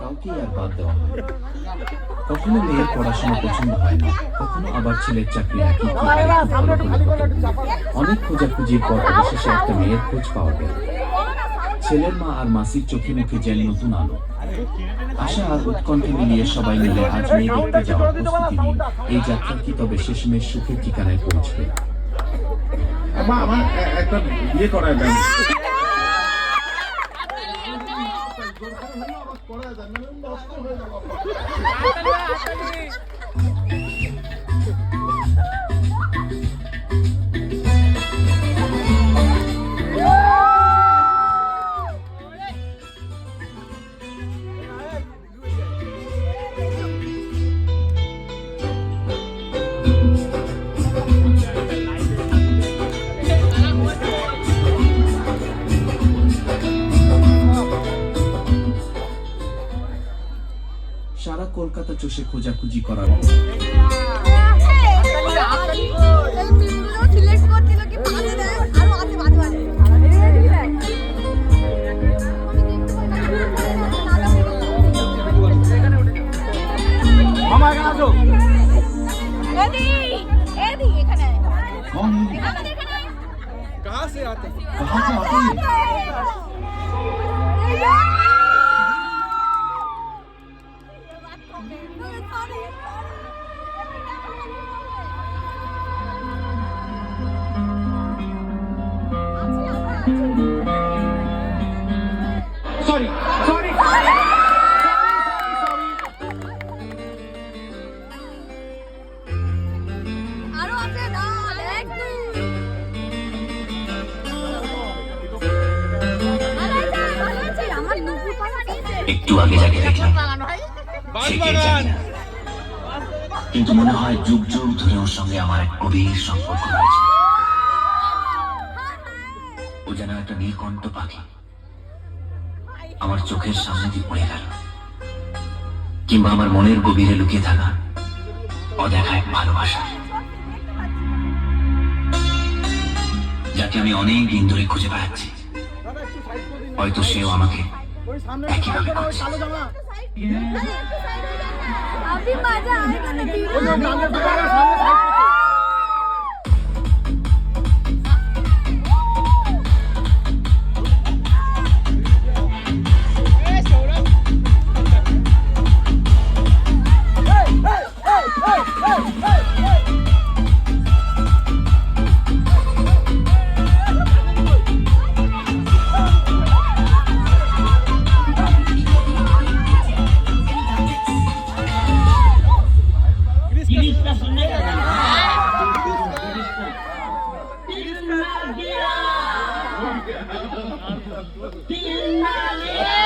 কাউকে আর বাদ দেওয়া হয় না। কখনো মেয়ের পড়াশোনা পছন্দ হয় না, কখনো আবার ছেলের চাকরি নাকি অনেক খোঁজাখুঁজির পর অবশেষে একটা মেয়ের খোঁজ পাওয়া গেল। ছেলের মা আর মাসির চোখে মুখে যেন নতুন আলো। আশা আর উৎকণ্ঠা মিলিয়ে সবাই মিলে আজ মেয়ে দেখতে যাওয়ার প্রস্তুতি নিন। এই যাত্রা কি তবে শেষমেশ সুখের ঠিকানায় পৌঁছবে? আমার একটা বিয়ে করায় দেন। সারা কলকাতা চষে খোঁজাখুঁজি করার कहाँ से आते हैं? Sorry. একটু আগে যাকে দেখলাম সে কে জানি না, কিন্তু মনে হয় যুগ যুগ ধরে ওর সঙ্গে আমার এক গভীর সম্পর্ক রয়েছে। ও যেন একটা নীলকণ্ঠ পাখি, আমার চোখের সামনে দিয়ে পড়ে গেল, কিংবা আমার মনের গভীরে লুকিয়ে থাকা অদেখা এক ভালোবাসা, যাকে আমি অনেক দিন ধরে খুঁজে বেড়াচ্ছি। হয়তো সেও আমাকে একইভাবে খুঁজছে। अभी मजा आएगा ना Dinale